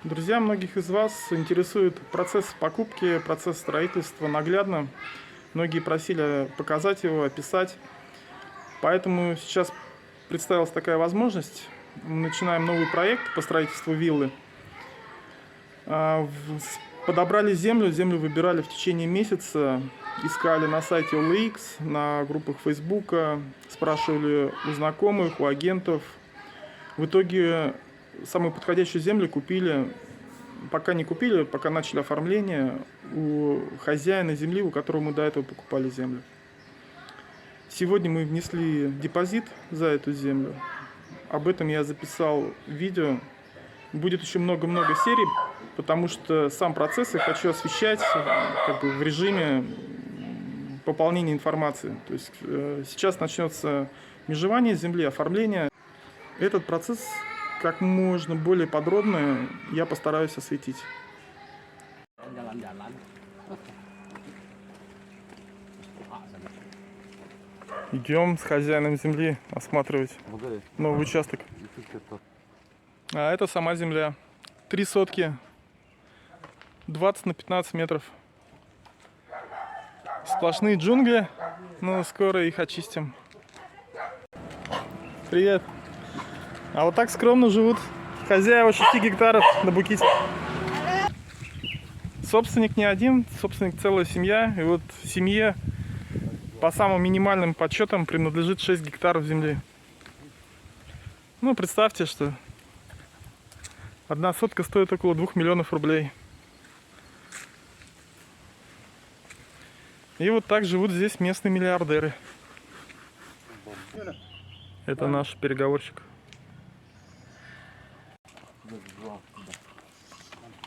Друзья, многих из вас интересует процесс покупки, процесс строительства наглядно. Многие просили показать его, описать. Поэтому сейчас представилась такая возможность. Мы начинаем новый проект по строительству виллы. Подобрали землю выбирали в течение месяца. Искали на сайте OLX, на группах Facebook, спрашивали у знакомых, у агентов. В итоге самую подходящую землю купили, пока начали оформление у хозяина земли, у которого мы до этого покупали землю. Сегодня мы внесли депозит за эту землю. Об этом я записал видео. Будет еще много-много серий, потому что сам процесс я хочу освещать в режиме пополнения информации. То есть сейчас начнется межевание земли, оформление. Этот процесс как можно более подробно я постараюсь осветить. Идем с хозяином земли осматривать новый участок. А это сама земля. 3 сотки, 20 на 15 метров. Сплошные джунгли, но скоро их очистим. Привет. А вот так скромно живут хозяева 6 гектаров на Буките. Собственник не один, собственник целая семья. И вот семье по самым минимальным подсчетам принадлежит 6 гектаров земли. Ну, представьте, что одна сотка стоит около 2 миллионов рублей. И вот так живут здесь местные миллиардеры. Это наш переговорщик.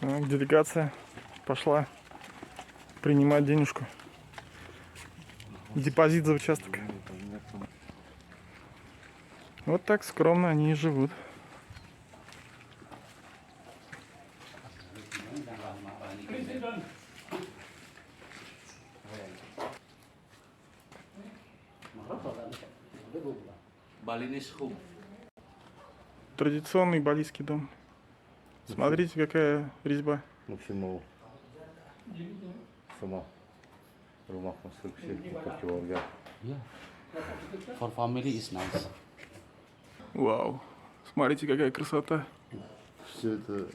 Делегация пошла принимать денежку. Депозит за участок. Вот так скромно они и живут. Традиционный балийский дом. Смотрите, какая резьба. Максимал. Сама. Rumah konstruksi untuk keluarga. Yeah. For family is nice. Вау. Смотрите, какая красота. Все это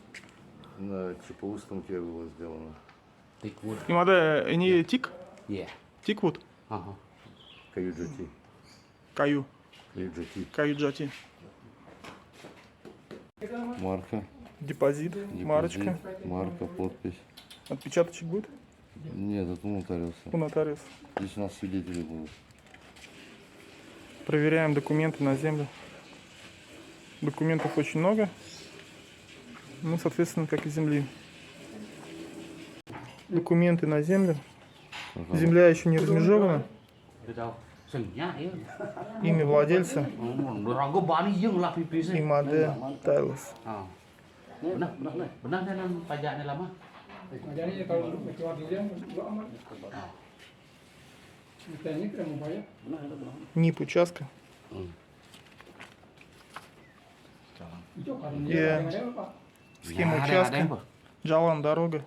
на ЧПУ станке было сделано. Thick wood. Имада не тик? Yeah. Тиквуд? Uh-huh. Каюджати. Каю. Каюджати. Каюджати. Марка. Депозит, марочка. Марка, подпись. Отпечаточек будет? Нет, это у нотариуса. У нотариуса. Здесь у нас свидетели будут. Проверяем документы на землю. Документов очень много. Ну, соответственно, как и земли. Документы на землю. Земля еще не размежована. Имя владельца. Имаде Тайлос. Benar dalam pajaknya lama. Pajaknya kalau kecuali dia lama. Ditanya kira mau bayar. НИП участка. Itu kan Iya. dia yang Pak. Схема участка. Джалан дорога.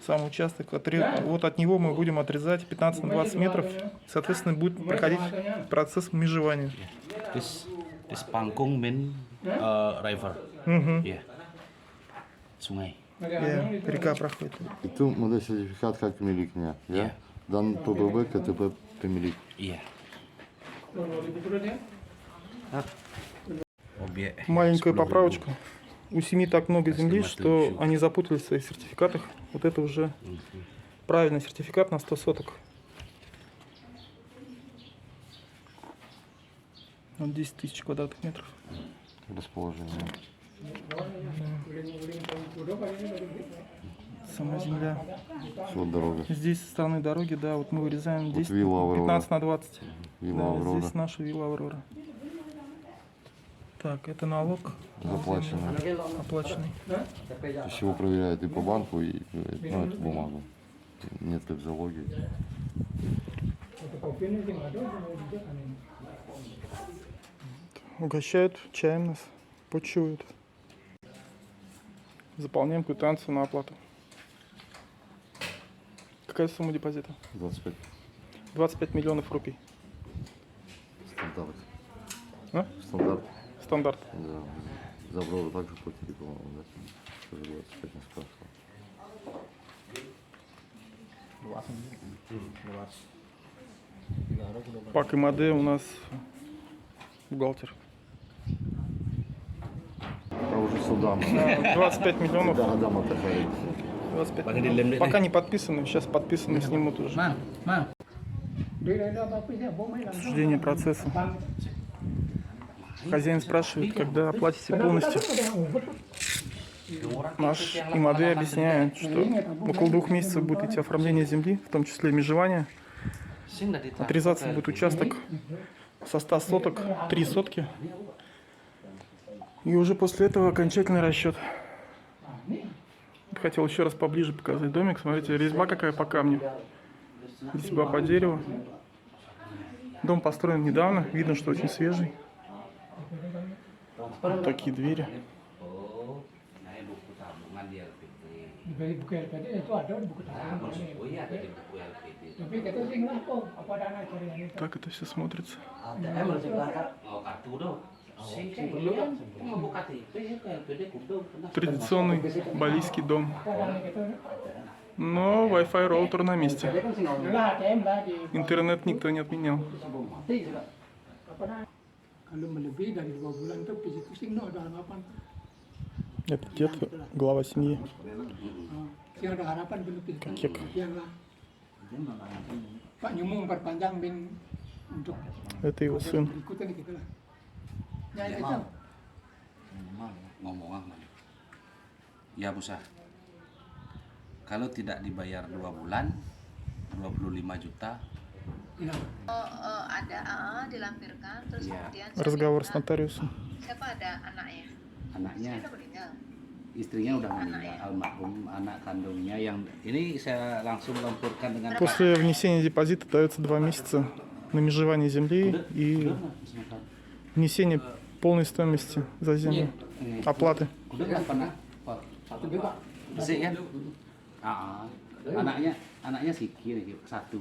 Сам участок. Вот от него мы будем отрезать 15 на 20 метров. Соответственно, будет проходить процесс межевания. This pangkung mean river. Yeah. Sungai. Река проходит. Это модель сертификат как миликня. Я дан ПББ, КТП помилик. Iya. Objek. Маленькая поправочка. У семьи так много земли, что они запутались в своих сертификатах. Вот это уже правильный сертификат на 100 соток. Вот 10 тысяч квадратных метров. Расположение. Сама земля. Все, дорога. Здесь со стороны дороги, да, вот мы вырезаем 10, вилла Аврора. 15 на 20. Вилла Да, Аврора. здесь наша вилла Аврора. Так, это налог Заплачено. оплаченный. Из чего проверяют и по банку, и эту бумагу. Нет как залоги. Угощают чаем нас, почуют. Заполняем квитанцию на оплату. Какая сумма депозита? 25 25 миллионов рупий. стандарт. А? Стандарт. Стандарт. Да. За брови также платили, по-моему, да? Тоже 25 не спрашивал. Пак и Маде у нас бухгалтер. А уже сюда. 25 миллионов. Да, Адам отдыхает. 25 Pakai миллионов. dilem deh. Пока не подписаны, сейчас подписаны, снимут уже. Mang. Dia dah apa dia bom mai langsung. Обсуждение процесса. Хозяин спрашивает, когда оплатите полностью. Наш ИМАД объясняет, что около 2 месяцев будет идти оформление земли, в том числе межевание. Sing dah ditak. Отрезаться будет участок со 100 соток, 3 сотки. И уже после этого окончательный расчет. Хотел еще раз поближе показать домик. Смотрите, резьба какая по камню. Резьба по дереву. Дом построен недавно. Видно, что очень свежий. Вот такие двери. Nah, buku tabungan di LPD. Dari buku LPD itu ada buku tabungan. Oh iya, ada di buku LPD. Tapi kata sing lah kok apa dana cari yang itu. Так это все смотрится. Oh, kartu dong. Sing perlu kan mau KTP ya ke LPD kudu. Традиционный балийский дом. Apa dana itu. Но Wi-Fi роутер на месте. Lah ATM lah di Интернет никто не отменял. apa dana. Kalau melebihi dari 2 bulan tuh pusing no ada harapan. Это дед, глава семьи. Sih ada harapan belum pisah. Kek. Yang lah. Pak Nyumung perpanjang bin untuk Это его сын. berikutnya gitu lah. Ya itu. Ngomong apa? Ya, Busa. Kalau tidak dibayar 2 bulan, 25 juta. Iya. Ada dilampirkan terus Iya. kemudian Разговор с saya minta, нотариусом. siapa ada anaknya? Anaknya, Dia udah meninggal. istrinya udah meninggal, almarhum anak kandungnya yang ini saya langsung lampirkan dengan После внесения депозита дается 2 месяца на межевание земли и внесение полной стоимости за землю. Оплаты. Udah kan pernah Pak? Satu bebas. Sih kan? Anaknya Siki nih, satu.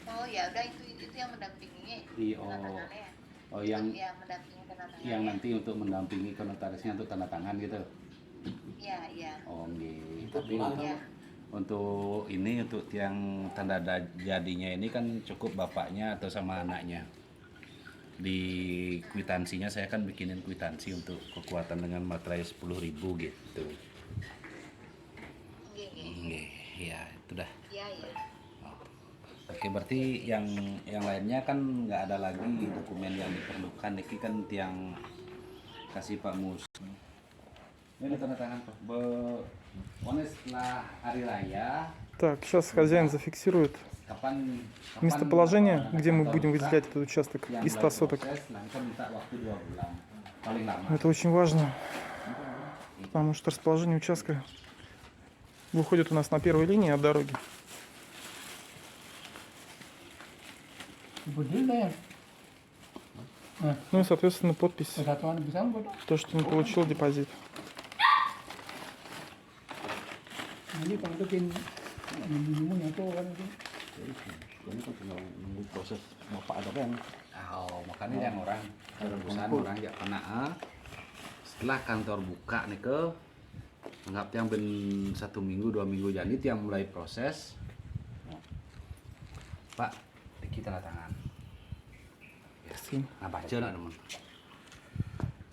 Oh ya udah itu yang mendampingi Iya, penantangannya. oh yang Ya mendampingi penantangannya. yang nanti untuk mendampingi ke notarisnya untuk tanda tangan gitu. Iya iya. Oh nggih. Tapi Iya. untuk ini untuk yang tanda jadinya ini kan cukup bapaknya atau sama anaknya. Di kwitansinya saya kan bikinin kwitansi untuk kekuatan dengan materai 10.000 gitu. Nggih, ya itu dah. Iya iya. Oke, berarti yang lainnya kan nggak ada lagi dokumen yang diperlukan. Ini kan yang kasih Pak Mus. Ini tanda tangan Pak. Pokoknya setelah hari raya, Так, сейчас хозяин зафиксирует kapan местоположение, где мы будем выделять этот участок yang из 100 mulai соток. proses, nah, kita minta waktu 2 bulan paling lama. Это очень важно, потому что расположение участка выходит у нас на первой линии от дороги. Budilnya. Ну и, соответственно, подпись, Persatuan besar bodoh. то, что он получил депозит. Ini kalau bikin minum itu kan itu. Ini kan tinggal nunggu proses bapak ada kan. Oh, makanya yang orang rebusan orang ya kena setelah kantor buka nih ke anggap yang ben 1 minggu 2 minggu jadi yang mulai proses. Pak, kita tanda tangan. Сын. Nah baca lah teman.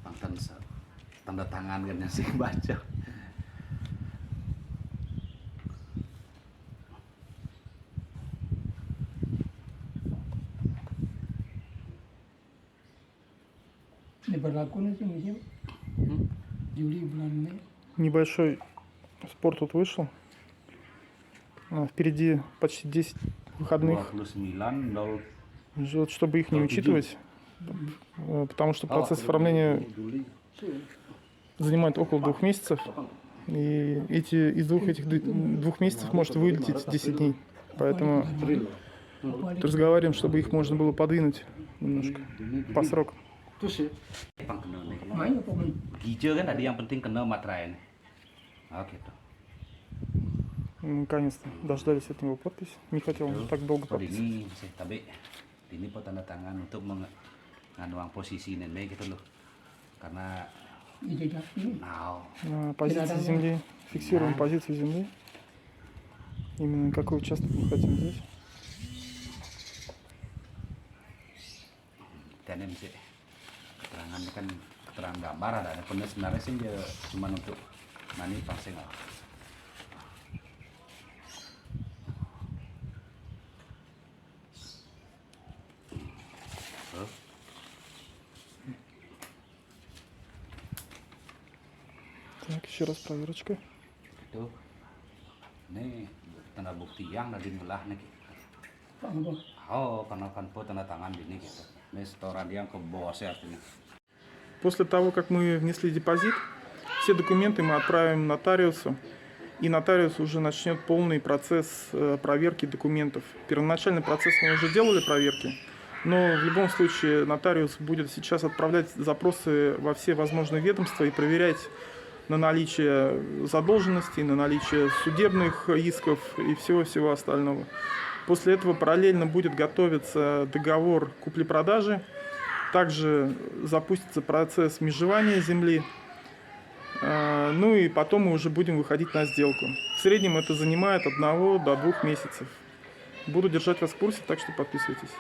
Pangtan tanda tangan kan yang sih baca. Ini berlaku nih sih musim Juli bulan Mei. Небольшой спор тут вышел. Впереди почти 10 выходных. 29 0 Вот, чтобы их не учитывать, потому что процесс оформления Juli. занимает около 2 месяцев. И из этих 2 месяцев может вылететь 10 дней. Поэтому разговариваем, чтобы их можно было подвинуть немножко по срокам. Pang kenal nih. Makanya pokoknya. Gijil kan tadi yang penting kena materai nih. Oh gitu. Наконец-то дождались от него подпись. Не хотел он так долго Oh, подписывать. ini sih, tapi ini po tanda tangan untuk menganuang posisi nenek gitu loh. Karena Jadi dah ini. now На позиции земли. Фиксируем позицию земли. Именно какой участок мы хотим здесь. dan ini sih keterangan ini kan keterangan gambar ada bener sebenarnya sih dia cuma untuk nani pasti nggak. Так, еще раз проверочка. Itu ini tanda bukti yang dari melah nih. Pak apa? Oh, karena kan po tanda tangan ini gitu. Ini setoran yang ke bawah sih artinya. После того, как мы внесли депозит, все документы мы отправим нотариусу, и нотариус уже начнет полный процесс проверки документов. Первоначальный процесс мы уже делали проверки, но в любом случае нотариус будет сейчас отправлять запросы во все возможные ведомства и проверять на наличие задолженностей, на наличие судебных исков и всего-всего остального. После этого параллельно будет готовиться договор купли-продажи. Также запустится процесс межевания земли. Ну и потом мы уже будем выходить на сделку. В среднем это занимает от 1 до 2 месяцев. Буду держать вас в курсе, так что подписывайтесь.